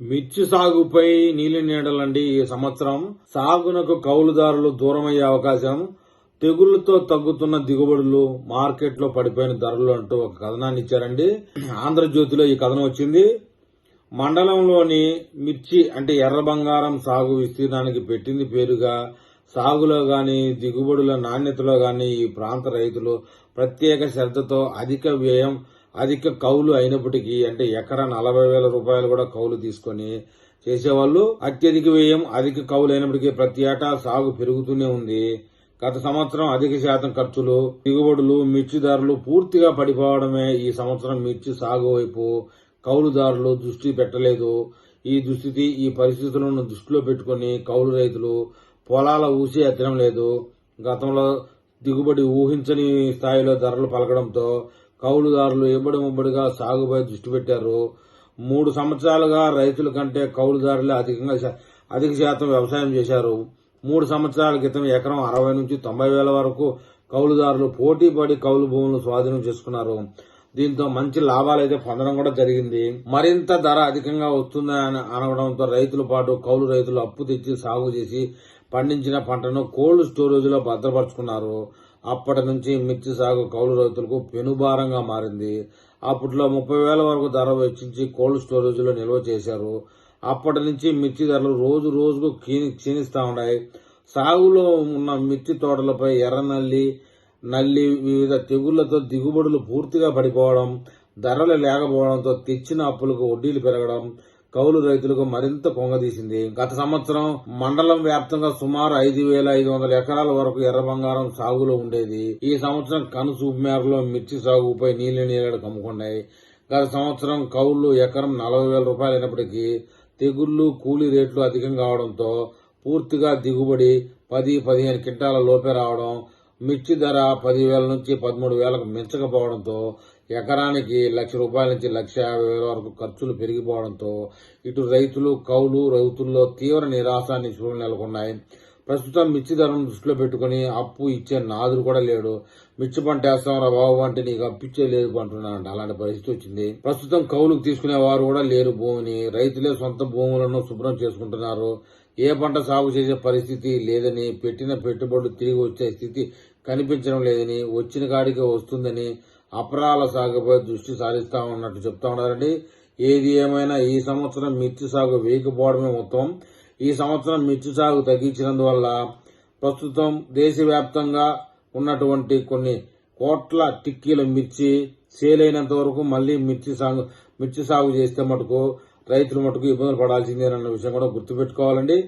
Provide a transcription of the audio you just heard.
మిర్చి సాగుపై నీలి నీడలండి. ఈ సంవత్సరం సాగునకు కౌలుదారులు దూరమయ్యే అవకాశం, తెగుళ్లతో తగ్గుతున్న దిగుబడులు, మార్కెట్లో పడిపోయిన ధరలు అంటూ ఒక కథనాన్ని ఇచ్చారండి. ఆంధ్రజ్యోతిలో ఈ కథనం వచ్చింది. మండలంలోని మిర్చి అంటే ఎర్ర బంగారం సాగు విస్తీర్ణానికి పెట్టింది పేరుగా సాగులో గాని దిగుబడుల నాణ్యతలో గాని ఈ ప్రాంత రైతులు ప్రత్యేక శ్రద్ధతో అధిక వ్యయం, అధిక కౌలు అయినప్పటికీ అంటే ఎకరా 40,000 రూపాయలు కూడా కౌలు తీసుకొని చేసేవాళ్ళు. అత్యధిక వ్యయం, అధిక కౌలు అయినప్పటికీ ప్రతి ఏటా సాగు పెరుగుతూనే ఉంది. గత సంవత్సరం అధిక శాతం ఖర్చులు, దిగుబడులు, మిర్చి ధరలు పూర్తిగా పడిపోవడమే ఈ సంవత్సరం మిర్చి సాగు వైపు కౌలుదారులు దృష్టి పెట్టలేదు. ఈ పరిస్థితులను దృష్టిలో పెట్టుకుని కౌలు రైతులు పొలాల ఊసి ఎత్తడం లేదు. గతంలో దిగుబడి ఊహించని స్థాయిలో ధరలు పలకడంతో కౌలుదారులు ఇబ్బడి ముబ్బడిగా సాగుపై దృష్టి పెట్టారు. 3 సంవత్సరాలుగా రైతుల కంటే కౌలుదారులే అధిక శాతం వ్యవసాయం చేశారు. 3 సంవత్సరాల క్రితం ఎకరం 60 నుంచి 90 వేల వరకు కౌలుదారులు పోటీ పడి కౌలు భూములను స్వాధీనం చేసుకున్నారు. దీంతో మంచి లాభాలైతే పొందడం కూడా జరిగింది. మరింత ధర అధికంగా వస్తుందని అనడంతో రైతుల పాటు కౌలు రైతులు అప్పు తెచ్చి సాగు చేసి పండించిన పంటను కోల్డ్ స్టోరేజ్ లో భద్రపరుచుకున్నారు. అప్పటి నుంచి మిర్చి సాగు కౌలు రైతులకు పెనుభారంగా మారింది. అప్పట్లో 30,000 వరకు ధర వెచ్చించి కోల్డ్ స్టోరేజ్ లో నిల్వ చేశారు. అప్పటి నుంచి మిర్చి ధరలు రోజు రోజుకు క్షీణిస్తా ఉన్నాయి. సాగులో ఉన్న మిర్చి తోటలపై ఎర్రనల్లి, నల్లి, వివిధ తెగుళ్లతో దిగుబడులు పూర్తిగా పడిపోవడం, ధరలు లేకపోవడంతో తెచ్చిన అప్పులకు వడ్డీలు పెరగడం కౌలు రైతులకు మరింత పొంగదీసింది. గత సంవత్సరం మండలం వ్యాప్తంగా సుమారు 5,500 ఎకరాల వరకు ఎర్ర బంగారం సాగులో ఉండేది. ఈ సంవత్సరం కనుసూపు మేరలో మిర్చి సాగుపై నీళ్లు కమ్ముకున్నాయి. గత సంవత్సరం కౌలు ఎకరం 40,000 రూపాయలు అయినప్పటికీ తెగుళ్లు, కూలీ రేట్లు అధికం కావడంతో పూర్తిగా దిగుబడి 10-15 క్వింటాల లోపే రావడం, మిర్చి ధర 10,000 నుంచి 13,000కు మించకపోవడంతో ఎకరానికి ₹1,00,000 నుంచి ₹1,50,000 వరకు ఖర్చులు పెరిగిపోవడంతో ఇటు రైతులు, కౌలు రైతుల్లో తీవ్ర నిరాశ, నిస్పృహలు నెలకొన్నాయి. ప్రస్తుతం మిర్చి ధరను దృష్టిలో పెట్టుకుని అప్పు ఇచ్చే నాదుడు కూడా లేడు. మిర్చి పంట వేస్తాం బాబు అంటే నీకు అప్పిచ్చే లేదు అంటున్నాడు. అలాంటి పరిస్థితి వచ్చింది. ప్రస్తుతం కౌలుకు తీసుకునే వారు కూడా లేరు. భూమిని రైతులే సొంత భూములను శుభ్రం చేసుకుంటున్నారు. ఏ పంట సాగు చేసే పరిస్థితి లేదని, పెట్టిన పెట్టుబడులు తిరిగి వచ్చే స్థితి కనిపించడం లేదని, వచ్చిన కాడికి వస్తుందని అపరాల సాగుపై దృష్టి సారిస్తా ఉన్నట్టు చెప్తా ఉన్నారండి. ఏది ఏమైనా ఈ సంవత్సరం మిర్చి సాగు వేయకపోవడమే ఉత్తమం. ఈ సంవత్సరం మిర్చి సాగు తగ్గించినందువల్ల ప్రస్తుతం దేశవ్యాప్తంగా ఉన్నటువంటి కొన్ని కోట్ల టిక్కీల మిర్చి సేల్ అయినంత వరకు మళ్లీ మిర్చి సాగు చేస్తే మటుకు రైతులు మటుకు ఇబ్బందులు పడాల్సిందేనన్న విషయం కూడా గుర్తుపెట్టుకోవాలండి.